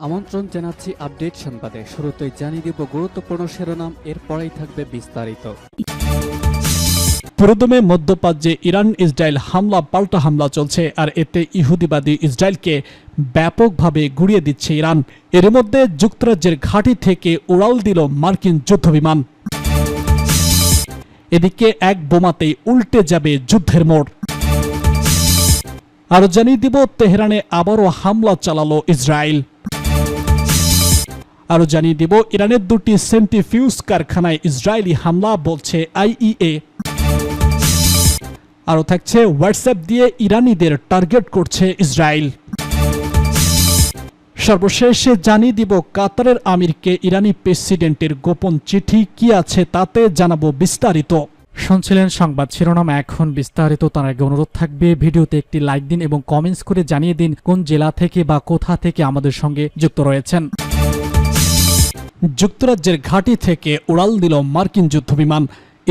আমন্ত্রণ জানাচ্ছি আপডেট সংবাদে। শুরুতেই জানিয়ে দিব গুরুত্বপূর্ণ শিরোনাম, এরপরেই থাকবে বিস্তারিত। পুরোদমে মধ্যপ্রাচ্যে ইরান ইসরায়েল হামলা পাল্টা হামলা চলছে, আর এতে ইহুদিবাদী ইসরায়েলকে ব্যাপকভাবে গুড়িয়ে দিচ্ছে ইরান। এর মধ্যে যুক্তরাজ্যের ঘাঁটি থেকে উড়াল দিল মার্কিন যুদ্ধবিমান। এদিকে এক বোমাতেই উল্টে যাবে যুদ্ধের মোড়। আরো জানিয়ে দিব তেহরানে আবারও হামলা চালালো ইসরায়েল। আরো জানিয়ে দিব ইরানের দুটি সেন্ট্রিফিউজ কারখানায় ইসরায়েলি হামলা, বলছে আইইএ। আরো থাকছে হোয়াটসঅ্যাপ দিয়ে ইরানিদের টার্গেট করছে ইসরায়েল। সর্বশেষে জানিয়ে দিব কাতারের আমিরকে ইরানি প্রেসিডেন্টের গোপন চিঠি কি আছে, তাতে জানাবো বিস্তারিত। শুনছিলেন সংবাদ শিরোনাম, এখন বিস্তারিত। তার আগে অনুরোধ থাকবে ভিডিওতে একটি লাইক দিন এবং কমেন্টস করে জানিয়ে দিন কোন জেলা থেকে বা কোথা থেকে আমাদের সঙ্গে যুক্ত রয়েছেন। যুক্তরাজ্যের ঘাঁটি থেকে উড়াল দিল মার্কিন যুদ্ধবিমান।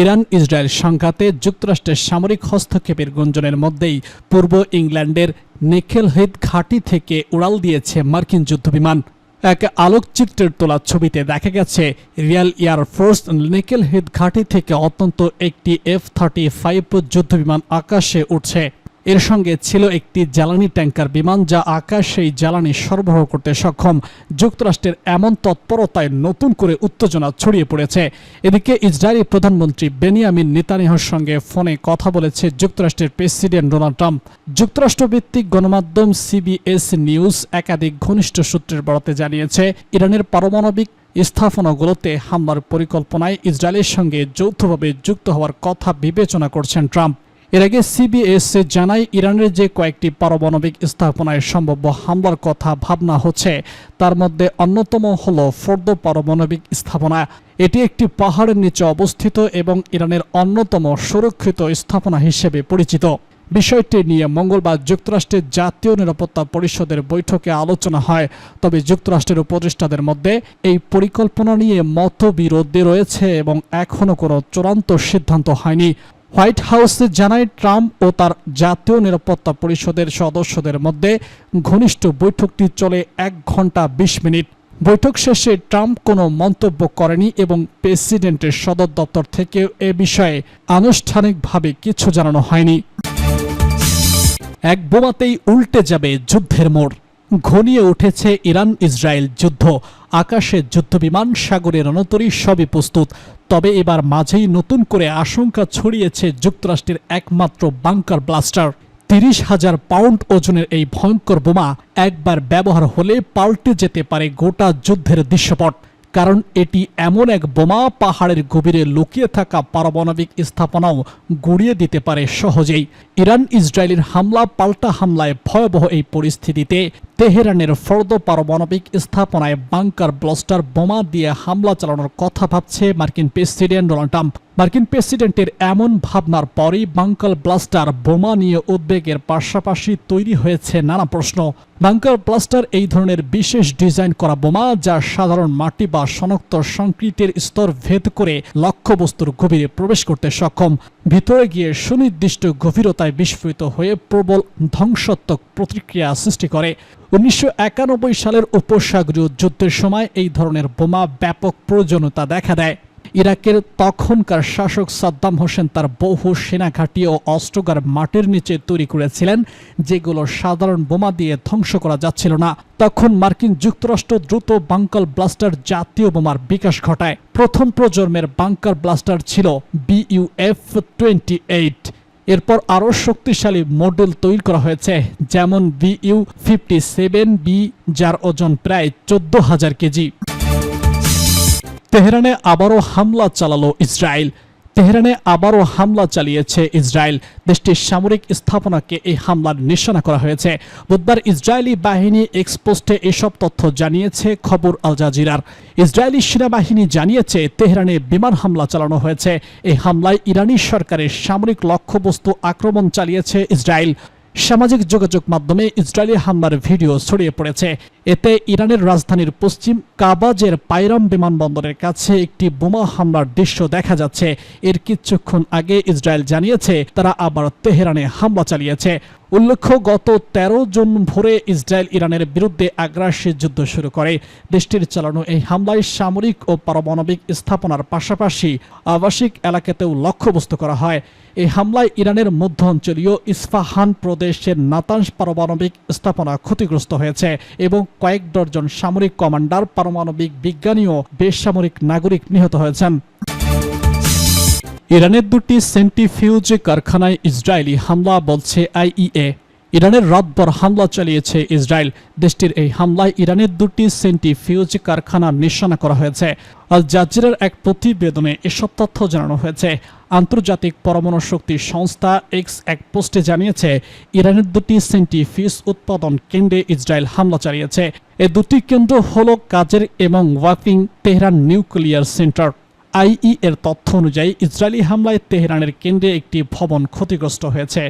ইরান ইসরায়েল সংঘাতে যুক্তরাষ্ট্রের সামরিক হস্তক্ষেপের গুঞ্জনের মধ্যেই পূর্ব ইংল্যান্ডের নেকেলহেড ঘাঁটি থেকে উড়াল দিয়েছে মার্কিন যুদ্ধবিমান। এক আলোকচিত্রের তোলা ছবিতে দেখা গেছে রিয়াল এয়ারফোর্স নেকেলহেড ঘাঁটি থেকে অত্যন্ত একটি F-35 যুদ্ধবিমান আকাশে উঠছে। এর সঙ্গে ছিল একটি জ্বালানি ট্যাঙ্কার বিমান, যা আকাশেই জ্বালানি সরবরাহ করতে সক্ষম। যুক্তরাষ্ট্রের এমন তৎপরতায় নতুন করে উত্তেজনা ছড়িয়ে পড়েছে। এদিকে ইসরায়েলি প্রধানমন্ত্রী বেনিয়ামিন নেতানিয়াহুর সঙ্গে ফোনে কথা বলেছে যুক্তরাষ্ট্রের প্রেসিডেন্ট ডোনাল্ড ট্রাম্প। যুক্তরাষ্ট্রভিত্তিক গণমাধ্যম CBS নিউজ একাধিক ঘনিষ্ঠ সূত্রের বরাতে জানিয়েছে, ইরানের পারমাণবিক স্থাপনাগুলোতে হামলার পরিকল্পনায় ইসরায়েলের সঙ্গে যৌথভাবে যুক্ত হওয়ার কথা বিবেচনা করছেন ট্রাম্প। এর আগে CBS জানায়, ইরানের যে কয়েকটি পারমাণবিক স্থাপনায় সম্ভাব্য হামলার কথা ভাবনা হচ্ছে, তার মধ্যে অন্যতম হল ফোর্দো পারমাণবিক স্থাপনা। এটি একটি পাহাড়ের নিচে অবস্থিত এবং ইরানের অন্যতম সুরক্ষিত স্থাপনা হিসেবে পরিচিত। বিষয়টি নিয়ে মঙ্গলবার যুক্তরাষ্ট্রের জাতীয় নিরাপত্তা পরিষদের বৈঠকে আলোচনা হয়। তবে যুক্তরাষ্ট্রের উপদেষ্টাদের মধ্যে এই পরিকল্পনা নিয়ে মতবিরোধ রয়েছে এবং এখনও কোনো চূড়ান্ত সিদ্ধান্ত হয়নি। হোয়াইট হাউস জানায়, ট্রাম্প ও তার জাতীয় নিরাপত্তা পরিষদের সদস্যদের মধ্যে ঘনিষ্ঠ বৈঠকটি চলে 1 ঘন্টা 20 মিনিট। বৈঠক শেষে ট্রাম্প কোনো মন্তব্য করেনি এবং প্রেসিডেন্টের সদর দপ্তর থেকে এ বিষয়ে আনুষ্ঠানিকভাবে কিছু জানানো হয়নি। এক বোমাতেই উল্টে যাবে যুদ্ধের মোড়। ঘনিয়ে উঠেছে ইরান ইসরায়েল যুদ্ধ। আকাশে যুদ্ধবিমান, সাগরে রণতরী, সবই প্রস্তুত। তবে এবার মাঝেই নতুন করে আশঙ্কা ছড়িয়েছে যুক্তরাষ্ট্রের একমাত্র বাংকার ব্লাস্টার। 30,000 পাউন্ড ওজনের এই ভয়ঙ্কর বোমা একবার ব্যবহার হলে পাল্টে যেতে পারে গোটা যুদ্ধের দৃশ্যপট। কারণ এটি এমন এক বোমা, পাহাড়ের গভীরে লুকিয়ে থাকা পারমাণবিক স্থাপনাও গুড়িয়ে দিতে পারে সহজেই। ইরান ইসরায়েলের হামলা পাল্টা হামলায় ভয়াবহ এই পরিস্থিতিতে তেহরানের ফোর্দো পারমাণবিক স্থাপনায় বাংকার ব্লাস্টার বোমা দিয়ে হামলা চালানোর কথা ভাবছে মার্কিন প্রেসিডেন্ট ডোনাল্ড ট্রাম্প। মার্কিন প্রেসিডেন্টের এমন ভাবনার পরই বাংকার ব্লাস্টার বোমা নিয়ে উদ্বেগের পাশাপাশি তৈরি হয়েছে নানা প্রশ্ন। বাংকার ব্লাস্টার এই ধরনের বিশেষ ডিজাইন করা বোমা, যা সাধারণ মাটি বা শনাক্ত সংক্রিটের স্তর ভেদ করে লক্ষ্যবস্তুর গভীরে প্রবেশ করতে সক্ষম। ভিতরে গিয়ে সুনির্দিষ্ট গভীরতায় বিস্ফোরিত হয়ে প্রবল ধ্বংসাত্মক প্রতিক্রিয়া সৃষ্টি করে। 1991 সালের উপসাগরীয় যুদ্ধের সময় এই ধরনের বোমা ব্যাপক প্রয়োজনীয়তা দেখা দেয়। ইরাকের তখনকার শাসক সাদ্দাম হোসেন তার বহু সেনাঘাঁটি ও অস্ত্রাগার মাটির নিচে তৈরি করেছিলেন, যেগুলো সাধারণ বোমা দিয়ে ধ্বংস করা যাচ্ছিল না। তখন মার্কিন যুক্তরাষ্ট্র দ্রুত বাংকার ব্লাস্টার জাতীয় বোমার বিকাশ ঘটায়। প্রথম প্রজন্মের বাংকার ব্লাস্টার ছিল BUF-28। এরপর আরও শক্তিশালী মডেল তৈরি করা হয়েছে, যেমন BU-57B, যার ওজন প্রায় 14,000 কেজি। তেহরানে আবারও হামলা চালালো ইসরায়েল। তেহরানে আবারও হামলা চালিয়েছে ইসরায়েল। দেশটির সামরিক স্থাপনাকে এই হামলার নিশানা করা হয়েছে। বুধবার ইসরায়েলি বাহিনী এক্সপোস্টে এসব তথ্য জানিয়েছে খবর আল জাজিরার। ইসরায়েলি সেনাবাহিনী জানিয়েছে, তেহরানে বিমান হামলা চালানো হয়েছে। এই হামলায় ইরানি সরকারের সামরিক লক্ষ্যবস্তু আক্রমণ চালিয়েছে ইসরায়েল। সামাজিক যোগাযোগ মাধ্যমে ইসরায়েলি হামলার ভিডিও ছড়িয়ে পড়েছে। এতে ইরানের রাজধানীর পশ্চিম কাবাজের পাইরাম বিমানবন্দরের কাছে একটি বোমা হামলার দৃশ্য দেখা যাচ্ছে। এর কিছুক্ষণ আগে ইসরায়েল জানিয়েছে তারা আবার তেহরানে হামলা চালিয়েছে। উল্লেখ্য, গত 13 জুন ভোরে ইসরায়েল ইরানের বিরুদ্ধে আগ্রাসী যুদ্ধ শুরু করে। দেশটির চালানো এই হামলায় সামরিক ও পারমাণবিক স্থাপনার পাশাপাশি আবাসিক এলাকাতেও লক্ষ্যবস্তু করা হয়। এই হামলায় ইরানের মধ্যাঞ্চলীয় ইস্পাহান প্রদেশের নাতানজ পারমাণবিক স্থাপনা ক্ষতিগ্রস্ত হয়েছে এবং কয়েক ডজন সামরিক কমান্ডার, পারমাণবিক বিজ্ঞানী ও বেসামরিক নাগরিক নিহত হয়েছেন। ইরানের দুটি সেন্ট্রিফিউজ কারখানায় ইসরায়েলি হামলা, বলছে আইইএ। ইরানের রাতভর হামলা চালিয়েছে ইসরায়েল। দেশটির এই হামলায় ইরানের দুটি সেন্ট্রিফিউজ কারখানা নিশানা করা হয়েছে। আল জাজিরার এক প্রতিবেদনে এসব তথ্য জানানো হয়েছে। আন্তর্জাতিক পরমাণু শক্তি সংস্থা এক্স এক পোস্টে জানিয়েছে ইরানের দুটি সেন্ট্রিফিউজ উৎপাদন কেন্দ্রে ইসরায়েল হামলা চালিয়েছে। এই দুটি কেন্দ্র হল কাজের এবং ওয়াকিং তেহরান নিউক্লিয়ার সেন্টার। আইই এর তথ্য অনুযায়ী ইসরায়েলি হামলায় তেহরানের কেন্দ্রে একটি ভবন ক্ষতিগ্রস্ত হয়েছে।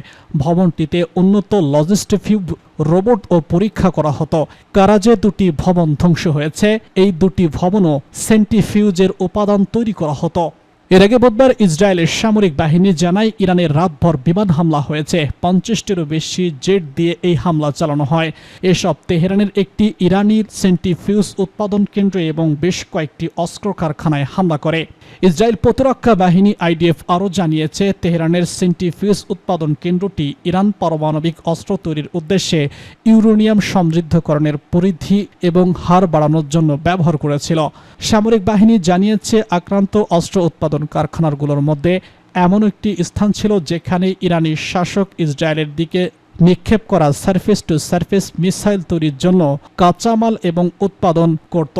ভবনটিতে উন্নত লজিস্টিক রোবট ও পরীক্ষা করা হতো। কারাজে দুটি ভবন ধ্বংস হয়েছে। এই দুটি ভবনও সেন্ট্রিফিউজের উপাদান তৈরি করা হতো। এর আগে বুধবার ইসরায়েলের সামরিক বাহিনী জানায় ইরানের রাতভর বিমান হামলা হয়েছে। 50টিরও বেশি জেট দিয়ে এই হামলা চালানো হয়। এসব তেহরানের একটি ইরানি সেন্ট্রিফিউজ উৎপাদন কেন্দ্র এবং বেশ কয়েকটি অস্ত্র কারখানায় হামলা করে। ইসরায়েল প্রতিরক্ষা বাহিনী আইডিএফ আরও জানিয়েছে তেহরানের সেন্ট্রিফিউজ উৎপাদন কেন্দ্রটি ইরান পারমাণবিক অস্ত্র তৈরির উদ্দেশ্যে ইউরেনিয়াম সমৃদ্ধকরণের পরিধি এবং হার বাড়ানোর জন্য ব্যবহার করেছিল। সামরিক বাহিনী জানিয়েছে আক্রান্ত অস্ত্র উৎপাদন কারখানাগুলোর মধ্যে এমন একটি স্থান ছিল যেখানে ইরানি শাসক ইসরায়েলের দিকে নিক্ষেপ করা সারফেস টু সারফেস মিসাইল তৈরির জন্য কাঁচামাল এবং উৎপাদন করত।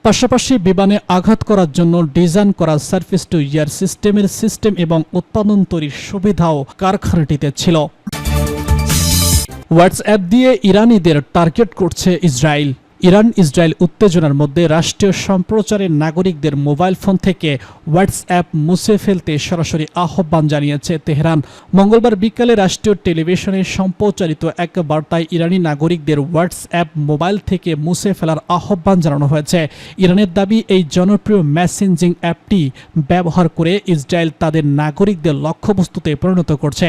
পাশাপাশি বিমানে আঘাত করার জন্য ডিজাইন করা সারফেস টু এয়ার সিস্টেমের সিস্টেম এবং উৎপাদন তৈরির সুবিধাও কারখানাটিতে ছিল। হোয়াটসঅ্যাপ দিয়ে ইরানিদের টার্গেট করছে ইসরায়েল। ইরান ইসরায়েল উত্তেজনার মধ্যে রাষ্ট্রীয় সম্প্রচারের নাগরিকদের মোবাইল ফোন থেকে হোয়াটসঅ্যাপ মুছে ফেলতে সরাসরি আহ্বান জানিয়েছে তেহরান। মঙ্গলবার বিকালে রাষ্ট্রীয় টেলিভিশনে সম্প্রচারিত এক বার্তায় ইরানি নাগরিকদের হোয়াটসঅ্যাপ মোবাইল থেকে মুছে ফেলার আহ্বান জানানো হয়েছে। ইরানের দাবি, এই জনপ্রিয় মেসেঞ্জিং অ্যাপটি ব্যবহার করে ইসরায়েল তাদের নাগরিকদের লক্ষ্যবস্তুতে পরিণত করছে।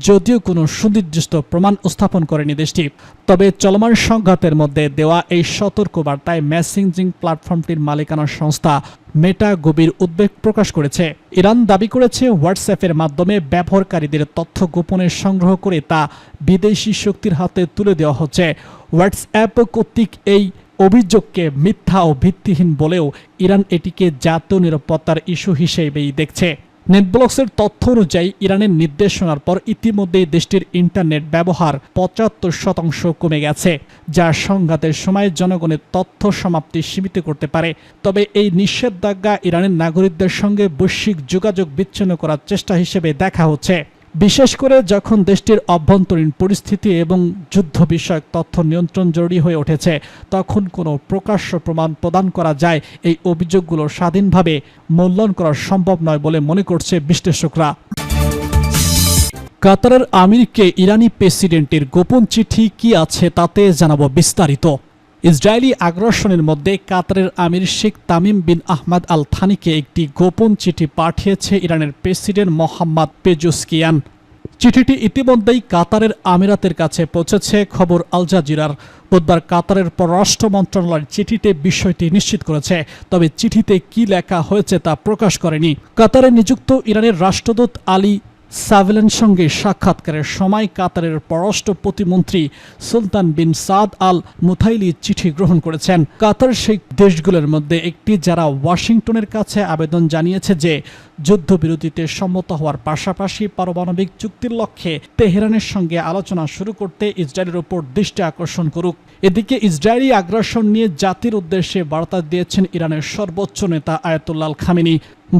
যদিও কোনো সুনির্দিষ্ট প্রমাণ উপস্থাপন করেনি দেশটি, তবে চলমান সংঘাতের মধ্যে দেওয়া এই সতর্ক বার্তায় মেসেঞ্জিং প্ল্যাটফর্মটির মালিকানা সংস্থা মেটা গভীর উদ্বেগ প্রকাশ করেছে। ইরান দাবি করেছে হোয়াটসঅ্যাপের মাধ্যমে ব্যবহারকারীদের তথ্য গোপনে সংগ্রহ করে তা বিদেশি শক্তির হাতে তুলে দেওয়া হচ্ছে। হোয়াটসঅ্যাপ কর্তৃক এই অভিযোগকে মিথ্যা ও ভিত্তিহীন বলেও ইরান এটিকে জাতীয় নিরাপত্তার ইস্যু হিসেবেই দেখছে। নেটব্লক্সের তথ্য অনুযায়ী ইরানের নির্দেশনার পর ইতিমধ্যেই দেশটির ইন্টারনেট ব্যবহার 75% কমে গেছে, যা সংঘাতের সময় জনগণের তথ্য সমাপ্তি সীমিত করতে পারে। তবে এই নিষেধাজ্ঞা ইরানের নাগরিকদের সঙ্গে বৈশ্বিক যোগাযোগ বিচ্ছিন্ন করার চেষ্টা হিসেবে দেখা হচ্ছে, বিশেষ করে যখন দেশটির অভ্যন্তরীণ পরিস্থিতি এবং যুদ্ধ বিষয়ক তথ্য নিয়ন্ত্রণ জরুরি হয়ে উঠেছে। তখন কোনো প্রকাশ্য প্রমাণ প্রদান করা যায় এই অভিযোগগুলো স্বাধীনভাবে মূল্যায়ন করা সম্ভব নয় বলে মনে করছে বিশ্লেষকরা। কাতারের আমিরকে ইরানি প্রেসিডেন্টের গোপন চিঠি কি আছে তাতে জানাবো বিস্তারিত। ইসরায়েলি আগ্রাসনের মধ্যে কাতারের আমির শেখ তামিম বিন আহমদ আল থানিকে একটি গোপন চিঠি পাঠিয়েছে ইরানের প্রেসিডেন্ট মোহাম্মদ পেজুস্কিয়ান। চিঠিটি ইতিমধ্যেই কাতারের আমিরাতের কাছে পৌঁছেছে, খবর আল জাজিরার। বুধবার কাতারের পররাষ্ট্র মন্ত্রণালয় চিঠিতে বিষয়টি নিশ্চিত করেছে, তবে চিঠিতে কি লেখা হয়েছে তা প্রকাশ করেনি। কাতারে নিযুক্ত ইরানের রাষ্ট্রদূত আলী সাভেলের সঙ্গে সাক্ষাৎকারের সময় কাতারের পররাষ্ট্র প্রতিমন্ত্রী সুলতান বিন সাদ আল মুথাইলি চিঠি গ্রহণ করেছেন। কাতার সেই দেশগুলোর মধ্যে একটি যারা ওয়াশিংটনের কাছে আবেদন জানিয়েছে যে যুদ্ধবিরতিতে সম্মত হওয়ার পাশাপাশি পারমাণবিক চুক্তির লক্ষ্যে তেহরানের সঙ্গে আলোচনা শুরু করতে ইসরায়েলের উপর দৃষ্টি আকর্ষণ করুক। এদিকে ইসরায়েলি আগ্রাসন নিয়ে জাতির উদ্দেশ্যে বার্তা দিয়েছেন ইরানের সর্বোচ্চ নেতা আয়াতুল্লাহ আল খামেনি।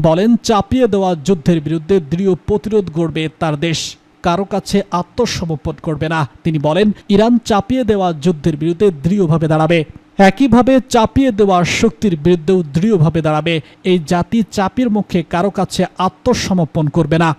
বলেন, চাপিয়ে দেওয়া যুদ্ধের বিরুদ্ধে দৃঢ় প্রতিরোধ গড়বে তার দেশ, কারো কাছে আত্মসমর্পণ করবে না। তিনি বলেন, ইরান চাপিয়ে দেওয়া যুদ্ধের বিরুদ্ধে দৃঢ়ভাবে দাঁড়াবে, একইভাবে চাপিয়ে দেওয়া শক্তির বিরুদ্ধেও দৃঢ়ভাবে দাঁড়াবে। এই জাতি চাপের মুখে কারো কাছে আত্মসমর্পণ করবে না।